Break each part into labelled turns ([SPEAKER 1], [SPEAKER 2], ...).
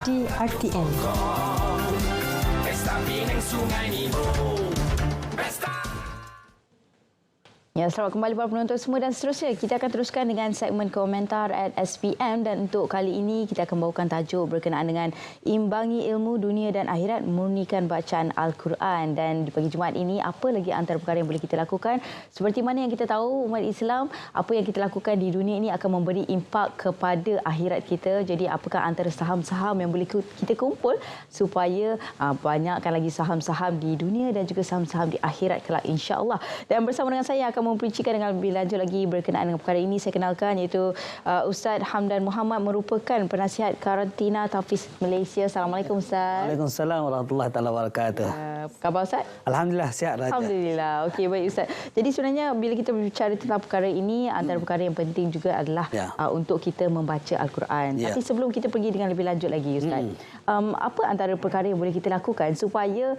[SPEAKER 1] di RTM. Ya, selamat kembali para penonton semua dan seterusnya. Kita akan teruskan dengan segmen komentar at SPM dan untuk kali ini kita akan bawakan tajuk berkenaan dengan imbangi ilmu dunia dan akhirat, murnikan bacaan Al-Quran. Dan di pagi Jumaat ini, apa lagi antara perkara yang boleh kita lakukan? Seperti mana yang kita tahu, umat Islam, apa yang kita lakukan di dunia ini akan memberi impak kepada akhirat kita. Jadi apakah antara saham-saham yang boleh kita kumpul supaya banyakkan lagi saham-saham di dunia dan juga saham-saham di akhirat kelak, insya-Allah. Dan bersama dengan saya akan memperincikan dengan lebih lanjut lagi berkenaan dengan perkara ini. Saya kenalkan iaitu Ustaz Hamdan Muhammad, merupakan penasihat karantina Tafiz Malaysia. Assalamualaikum Ustaz.
[SPEAKER 2] Waalaikumsalam warahmatullahi taala wabarakatuh.
[SPEAKER 1] Apa khabar Ustaz?
[SPEAKER 2] Alhamdulillah sihat Raja.
[SPEAKER 1] Alhamdulillah. Okey, baik Ustaz. Jadi sebenarnya bila kita berbicara tentang perkara ini, antara perkara yang penting juga adalah untuk kita membaca Al-Quran. Tapi sebelum kita pergi dengan lebih lanjut lagi Ustaz, apa antara perkara yang boleh kita lakukan supaya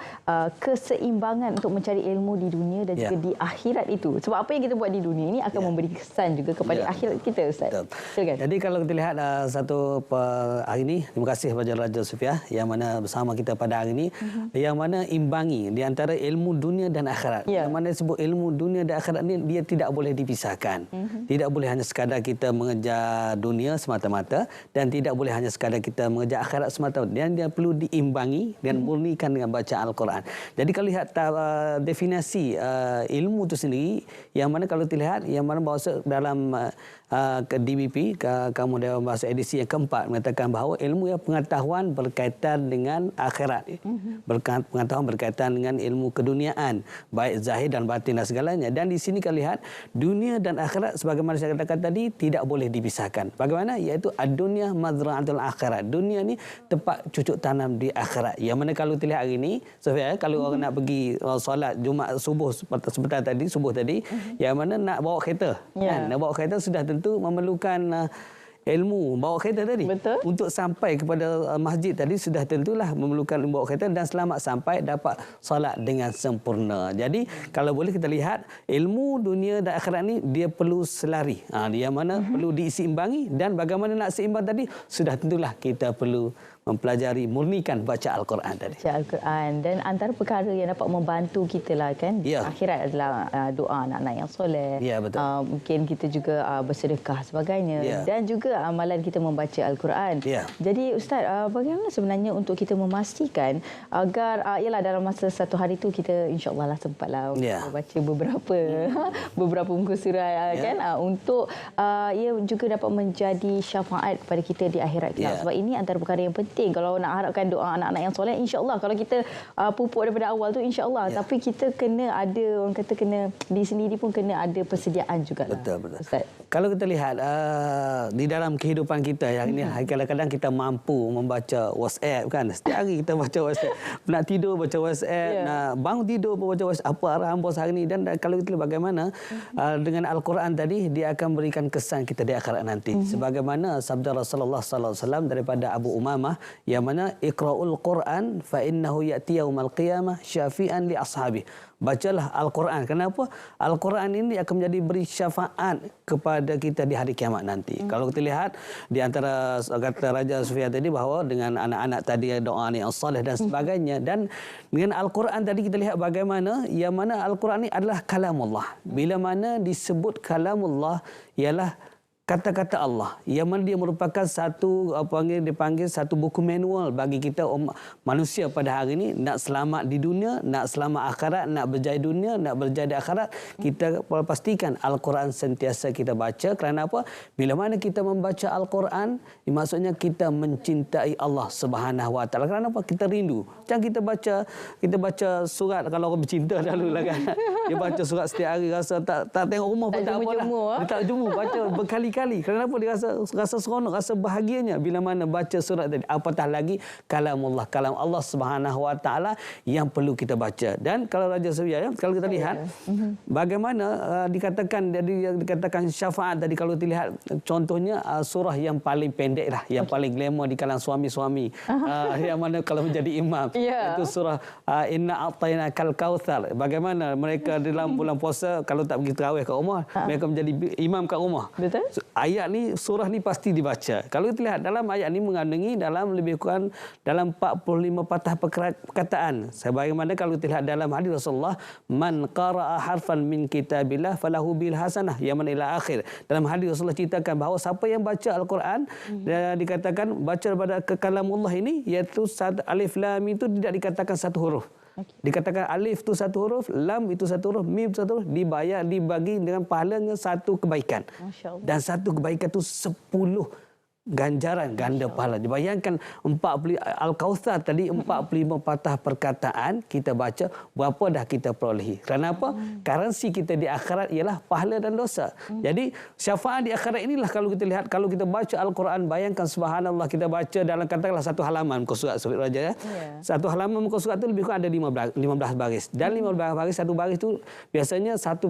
[SPEAKER 1] keseimbangan untuk mencari ilmu di dunia dan juga di akhirat itu? Sebab apa yang kita buat di dunia ini akan memberi kesan juga kepada akhirat kita, Ustaz. Silakan.
[SPEAKER 2] Jadi kalau kita lihat satu hari ini, terima kasih kepada Raja Sufiah yang mana bersama kita pada hari ini, yang mana imbangi di antara ilmu dunia dan akhirat. Yang mana disebut ilmu dunia dan akhirat ini dia tidak boleh dipisahkan. Tidak boleh hanya sekadar kita mengejar dunia semata-mata dan tidak boleh hanya sekadar kita mengejar akhirat semata-mata. Dan dia perlu diimbangi dan murnikan dengan bacaan Al-Quran. Jadi kalau lihat definisi ilmu itu sendiri, yang mana kalau dilihat, yang mana bahawa dalam DBP, Kamus Dewan Bahasa edisi yang keempat, mengatakan bahawa ilmu yang pengetahuan berkaitan dengan akhirat. Pengetahuan berkaitan dengan ilmu keduniaan, baik zahir dan batin dan segalanya. Dan di sini kita lihat, dunia dan akhirat sebagaimana saya katakan tadi, tidak boleh dipisahkan. Bagaimana? Iaitu ad-dunya mazra'atul akhirat. Dunia ni tempat cucuk tanam di akhirat. Yang mana kalau dilihat hari ini, Sofia, kalau orang nak pergi solat Jumaat subuh sebentar tadi, subuh tadi, yang mana nak bawa kereta. Kan? Nak bawa kereta sudah tentu memerlukan ilmu bawa kereta tadi.
[SPEAKER 1] Betul.
[SPEAKER 2] Untuk sampai kepada masjid tadi sudah tentulah memerlukan bawa kereta dan selamat sampai dapat solat dengan sempurna. Jadi kalau boleh kita lihat ilmu dunia dan akhirat ni dia perlu selari. Dia mana perlu diseimbangi, dan bagaimana nak seimbang tadi sudah tentulah kita perlu mempelajari, murnikan baca Al-Quran tadi.
[SPEAKER 1] Baca Al-Quran. Dan antara perkara yang dapat membantu kita lah kan, akhirat adalah doa anak-anak yang soleh.
[SPEAKER 2] Betul.
[SPEAKER 1] Mungkin kita juga bersedekah sebagainya. Dan juga amalan kita membaca Al-Quran. Jadi Ustaz, bagaimana sebenarnya untuk kita memastikan agar ialah dalam masa satu hari itu kita insya-Allah lah sempatlah membaca beberapa muka surat kan, untuk ia juga dapat menjadi syafaat kepada kita di akhirat kelak. Sebab ini antara perkara yang penting. Kalau nak harapkan doa anak-anak yang soleh, insya-Allah. Kalau kita pupuk daripada awal tu, insya-Allah. Tapi kita kena ada, orang kata kena di sendiri pun kena ada persediaan juga.
[SPEAKER 2] Betul. Ustaz. Kalau kita lihat di dalam kehidupan kita yang ini, kadang-kadang kita mampu membaca WhatsApp kan. Setiap hari kita baca WhatsApp. Nak tidur baca WhatsApp, nak bangun tidur pun baca WhatsApp. Apa arahan bos hari ini. Dan kalau kita lihat bagaimana dengan Al-Quran tadi, dia akan berikan kesan kita di akhirat nanti. Sebagaimana sabda Rasulullah sallallahu alaihi wasallam daripada Abu Umamah, yang mana iqra'ul Quran fa innahu ya'ti yaumal qiyamah syafi'an li ashabi. Bacalah Al-Quran. Kenapa? Al-Quran ini akan menjadi beri syafaat kepada kita di hari kiamat nanti. Kalau kita lihat di antara kata Raja Sufia tadi bahawa dengan anak-anak tadi doa yang saleh dan sebagainya, dan dengan Al-Quran tadi kita lihat bagaimana yang mana Al-Quran ini adalah kalamullah. Bila mana disebut kalamullah ialah kata-kata Allah, yang mana dia merupakan satu dipanggil satu buku manual bagi kita manusia pada hari ini. Nak selamat di dunia, nak selamat akhirat, nak berjaya dunia, nak berjaya di akhirat, kita pastikan Al-Quran sentiasa kita baca. Kerana apa? Bila mana kita membaca Al-Quran, maksudnya kita mencintai Allah Subhanahu Wa Taala. Kerana apa? Kita rindu. Jangan kita baca surat, kalau orang bercinta dahululah kan. Dia baca surat setiap hari, rasa tak tengok rumah pun tak apalah. Dia tak jemu, baca berkali-kali. Kenapa? Dia rasa seronok, rasa bahagianya bila mana baca surat tadi. Apatah lagi kalamullah, kalam Allah Subhanahu Wa Taala yang perlu kita baca. Dan kalau Raja Sufia, kalau kita lihat bagaimana dikatakan syafaat tadi, kalau dilihat contohnya surah yang paling pendek lah, yang paling glamour di kalangan suami-suami, yang mana kalau menjadi imam, itu surah Inna A'tainakal Kautsar. Bagaimana mereka dalam bulan puasa kalau tak pergi tarawih kat rumah, mereka menjadi imam kat rumah.
[SPEAKER 1] Betul.
[SPEAKER 2] Ayat ni, surah ni pasti dibaca. Kalau kita lihat dalam ayat ni mengandungi dalam lebih kurang dalam 45 patah perkataan. Sebagaimana kalau kita lihat dalam hadis Rasulullah, man qara'a harfan min kitabillah falahu bil hasanah, yang mana ila akhir. Dalam hadis Rasulullah ceritakan bahawa siapa yang baca Al-Quran, dan dikatakan baca pada kalamullah ini, iaitu alif lam itu tidak dikatakan satu huruf. Dikatakan alif itu satu huruf, lam itu satu huruf, mim itu satu huruf, dibagi dengan pahalanya satu kebaikan. Dan satu kebaikan itu 10 ganjaran ganda pahala. Dibayangkan 40 Al-Kautsar tadi 45 patah perkataan kita baca, berapa dah kita perolehi. Kerana apa? Currency kita di akhirat ialah pahala dan dosa. Jadi syafaat di akhirat inilah kalau kita lihat, kalau kita baca Al-Quran, bayangkan subhanallah, kita baca dalam katakanlah satu halaman muka surat Raja ya. Satu halaman muka surat itu lebih kurang ada 15 baris. Dan 15 baris, satu baris itu biasanya satu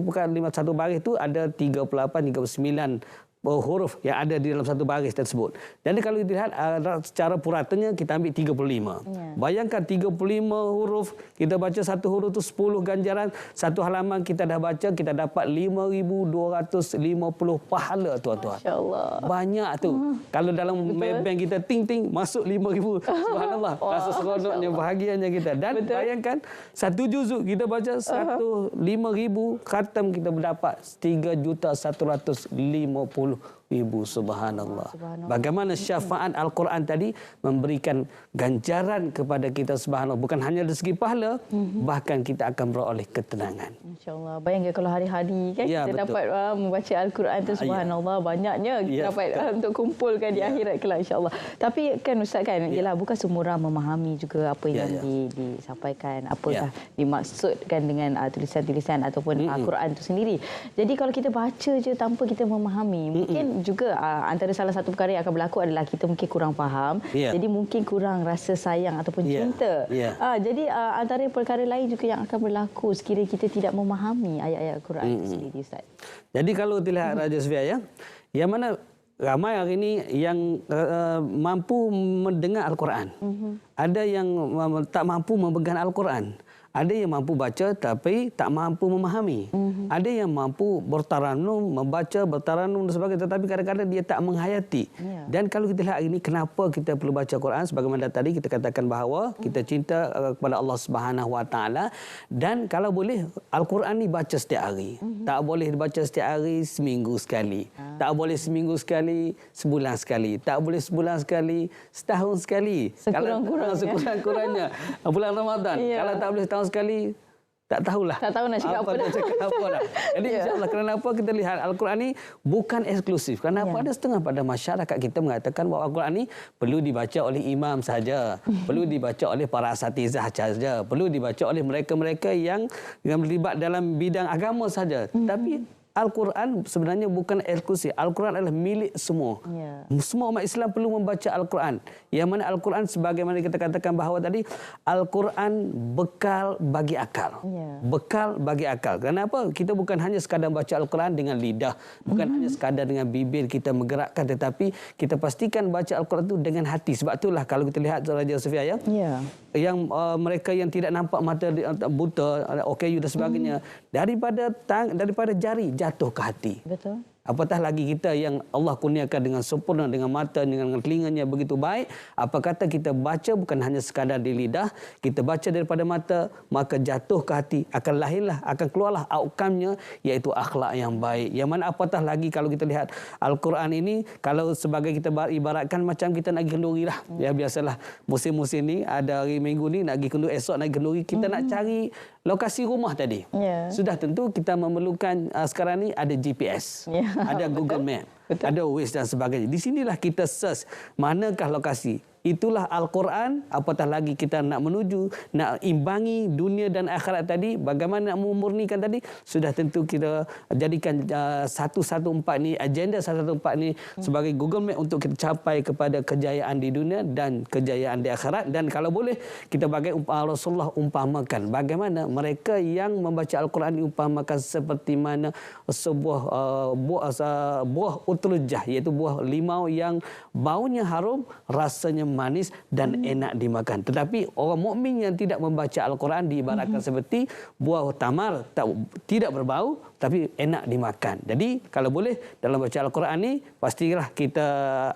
[SPEAKER 2] baris itu ada 38 39 huruf yang ada di dalam satu baris tersebut. Dan kalau kita lihat secara puratanya kita ambil 35. Bayangkan 35 huruf, kita baca satu huruf itu 10 ganjaran, satu halaman kita dah baca, kita dapat 5,250 pahala, tuan-tuan.
[SPEAKER 1] Masya-Allah.
[SPEAKER 2] Banyak tu. Kalau dalam bank kita ting masuk 5,000. Subhanallah. Rasa seronoknya, bahagianya kita. Dan bayangkan satu juzuk kita baca 5,000 khatam, kita mendapat 3,150,000. Subhanallah. Bagaimana syafaat Al-Quran tadi memberikan ganjaran kepada kita, subhanallah. Bukan hanya dari segi pahala, bahkan kita akan beroleh ketenangan.
[SPEAKER 1] Masya-Allah. Bayangkan kalau hari-hari kan kita dapat membaca Al-Quran tu, subhanallah, banyaknya kita dapat untuk kumpulkan di akhirat kelak, insya-Allah. Tapi kan Ustaz kan, ialah bukan semua orang memahami juga apa yang disampaikan, apakah dimaksudkan dengan tulisan-tulisan ataupun Al-Quran itu sendiri. Jadi kalau kita baca je tanpa kita memahami, mungkin juga antara salah satu perkara yang akan berlaku adalah kita mungkin kurang faham. Jadi mungkin kurang rasa sayang ataupun cinta. Jadi antara perkara lain juga yang akan berlaku sekiranya kita tidak memahami ayat-ayat Al-Quran itu sendiri, Ustaz.
[SPEAKER 2] Jadi kalau dilihat Raja Sofia ya, yang mana ramai hari ini yang mampu mendengar Al-Quran. Ada yang tak mampu memegang Al-Quran. Ada yang mampu baca tapi tak mampu memahami. Ada yang mampu bertaranum, membaca, bertaranum dan sebagainya, tetapi kadang-kadang dia tak menghayati. Dan kalau kita lihat ini, kenapa kita perlu baca Quran? Sebagaimana tadi kita katakan bahawa kita cinta kepada Allah Subhanahu Wa Taala, dan kalau boleh Al-Quran ni baca setiap hari. Tak boleh dibaca setiap hari, seminggu sekali. Tak boleh seminggu sekali, sebulan sekali. Tak boleh sebulan sekali, setahun sekali. Sekurang-kurangnya bulan Ramadan. Kalau tak boleh setahun sekali, tak tahulah.
[SPEAKER 1] Tak tahu nak cakap apa dah.
[SPEAKER 2] Jadi insya-Allah, kerana apa kita lihat Al-Quran ni bukan eksklusif. Kerana apa ada setengah pada masyarakat kita mengatakan bahawa Al-Quran ni perlu dibaca oleh imam saja, perlu dibaca oleh para asatizah saja, perlu dibaca oleh mereka-mereka yang terlibat dalam bidang agama saja. Tapi Al-Quran sebenarnya bukan eksklusif. Al-Quran adalah milik semua. Semua umat Islam perlu membaca Al-Quran. Yang mana Al-Quran, sebagaimana kita katakan bahawa tadi, Al-Quran bekal bagi akal. Bekal bagi akal. Kenapa? Kita bukan hanya sekadar baca Al-Quran dengan lidah. Bukan hanya sekadar dengan bibir kita menggerakkan. Tetapi kita pastikan baca Al-Quran itu dengan hati. Sebab itulah kalau kita lihat Raja Sofia ya, yang mereka yang tidak nampak, mata buta, OKU dan sebagainya, daripada jari jatuh ke hati.
[SPEAKER 1] Betul.
[SPEAKER 2] Apatah lagi kita yang Allah kurniakan dengan sempurna, dengan mata, dengan telinganya begitu baik. Apa kata kita baca bukan hanya sekadar di lidah, kita baca daripada mata, maka jatuh ke hati, akan lahirlah, akan keluarlah outcome-nya, iaitu akhlak yang baik. Yang mana apatah lagi kalau kita lihat Al-Quran ini, kalau sebagai kita ibaratkan macam kita nak pergi kenduri lah. Ya biasalah, musim-musim ni, ada hari Minggu ni nak pergi kenduri, esok nak pergi kenduri, kita nak cari lokasi rumah tadi. Sudah tentu kita memerlukan sekarang ni ada GPS. Ada Google Map, ada Waze dan sebagainya. Di sinilah kita search manakah lokasi. Itulah Al-Quran. Apatah lagi kita nak menuju, nak imbangi dunia dan akhirat tadi, bagaimana nak memurnikan tadi, sudah tentu kita jadikan 114 ni, agenda 114 ni sebagai Google Map untuk kita capai kepada kejayaan di dunia dan kejayaan di akhirat. Dan kalau boleh kita bagai Rasulullah umpamakan bagaimana mereka yang membaca Al-Quran diumpamakan seperti mana sebuah buah utrujah, iaitu buah limau yang baunya harum, rasanya manis dan enak dimakan. Tetapi orang mukmin yang tidak membaca Al-Quran diibaratkan seperti buah tamar, tidak berbau tapi enak dimakan. Jadi kalau boleh dalam baca Al-Quran ni pastilah kita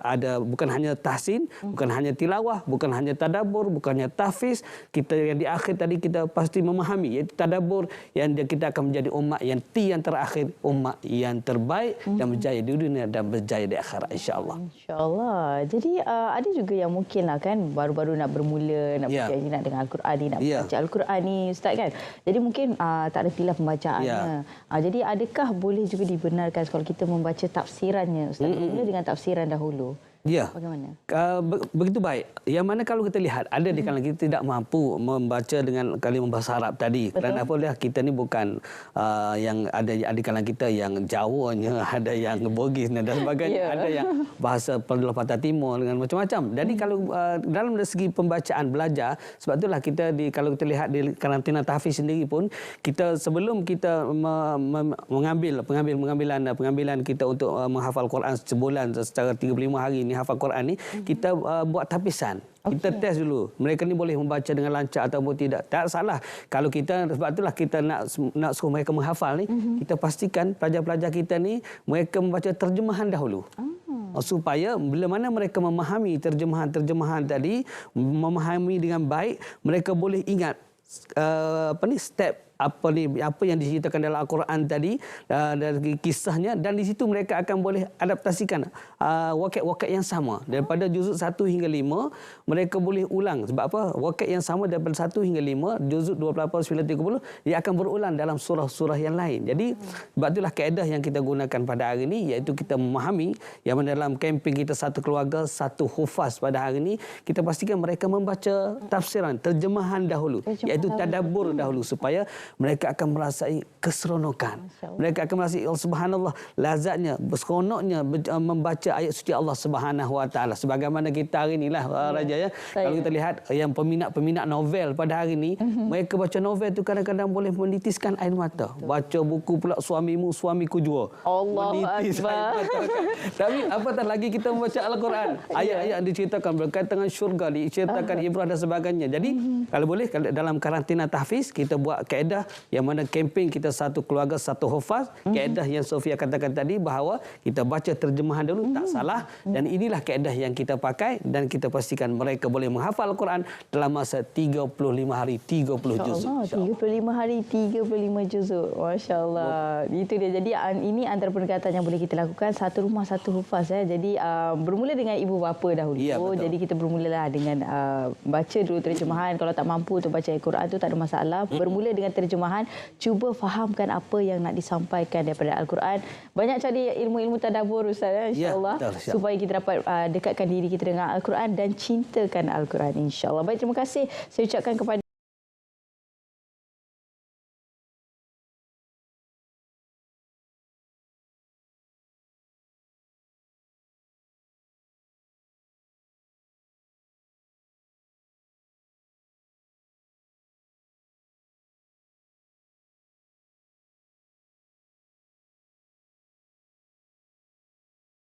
[SPEAKER 2] ada bukan hanya tahsin, bukan hanya tilawah, bukan hanya tadabbur, bukan hanya tahfiz. Kita yang di akhir tadi kita pasti memahami, iaitu tadabbur, yang kita akan menjadi umat yang terakhir, umat yang terbaik dan berjaya di dunia dan berjaya di akhirat, insya-Allah.
[SPEAKER 1] InsyaAllah. Jadi ada juga yang mungkin lah kan baru-baru nak bermula, nak belajar nak dengar Al-Quran ni, nak baca Al-Quran ni, Ustaz kan. Jadi mungkin tak ada khilaf pembacaannya. Jadi adakah boleh juga dibenarkan kalau kita membaca tafsirannya, Ustaz? Mula dengan tafsiran dahulu.
[SPEAKER 2] Ya.
[SPEAKER 1] Bagaimana?
[SPEAKER 2] Begitu baik. Yang mana kalau kita lihat ada di kalangan kita tidak mampu membaca dengan kalimah bahasa Arab tadi.
[SPEAKER 1] Betul.
[SPEAKER 2] Kerana apa dia kita ni bukan yang ada di kalangan kita yang Jawanya, ada yang Bugis dan sebagainya, ada yang bahasa Perlulah Pantai Timur dengan macam-macam. Jadi kalau dalam segi pembacaan belajar, sebab itulah kita kalau kita lihat di karantina tahfiz sendiri pun, kita sebelum kita pengambilan kita untuk menghafal Quran sebulan secara 35 hari ni hafal Quran ni, kita buat tapisan. Kita test dulu. Mereka ni boleh membaca dengan lancar ataupun tidak. Tak salah. Kalau kita, sebab itulah kita nak suruh mereka menghafal ni, kita pastikan pelajar-pelajar kita ni, mereka membaca terjemahan dahulu. Supaya bila mana mereka memahami terjemahan tadi, memahami dengan baik, mereka boleh ingat step apa yang diceritakan dalam Al-Quran tadi, dari kisahnya, dan di situ mereka akan boleh adaptasikan waqid yang sama daripada juzuk 1 hingga 5, mereka boleh ulang. Sebab apa? Waqid yang sama daripada 1 hingga 5, juzuk 28, 9, 30, dia akan berulang dalam surah-surah yang lain. Jadi sebab itulah kaedah yang kita gunakan pada hari ini, iaitu kita memahami yang dalam kempen kita satu keluarga satu hufaz pada hari ini, kita pastikan mereka membaca tafsiran, terjemahan dahulu, iaitu tadabbur dahulu, supaya mereka akan merasai keseronokan. Mereka akan merasai subhanallah, lazatnya, seronoknya membaca ayat suci Allah Subhanahu Wa Taala. Sebagaimana kita hari inilah Raja ya. Kalau kita lihat yang peminat novel pada hari ini, mereka baca novel tu kadang-kadang boleh menitiskan air mata. Baca buku pula Suamimu Suamiku Jua.
[SPEAKER 1] Allahu Akbar.
[SPEAKER 2] Tapi apatah lagi kita membaca Al-Quran. Ayat-ayat diceritakan berkaitan dengan syurga, diceritakan ibrah dan sebagainya. Jadi kalau boleh dalam karantina tahfiz kita buat kaedah yang mana kempen kita satu keluarga satu hufaz. Kaedah yang Sofia katakan tadi bahawa kita baca terjemahan dulu, tak salah, dan inilah kaedah yang kita pakai, dan kita pastikan mereka boleh menghafal Al-Quran dalam masa 35 hari 30 juzuk.
[SPEAKER 1] 35 hari 35 juzuk. Masya-Allah. Itu dia. Jadi ini antara pendekatan yang boleh kita lakukan, satu rumah satu hufaz ya. Jadi bermula dengan ibu bapa dahulu. Jadi kita bermulalah dengan baca dulu terjemahan. Kalau tak mampu untuk baca Al-Quran tu tak ada masalah. Bermula dengan terjemahan, cuba fahamkan apa yang nak disampaikan daripada Al-Quran. Banyak cari ilmu-ilmu tadabbur Ustaz ya, insya-Allah, supaya kita dapat dekatkan diri kita dengan Al-Quran dan cintakan Al-Quran, insya-Allah. Baik, terima kasih saya ucapkan kepada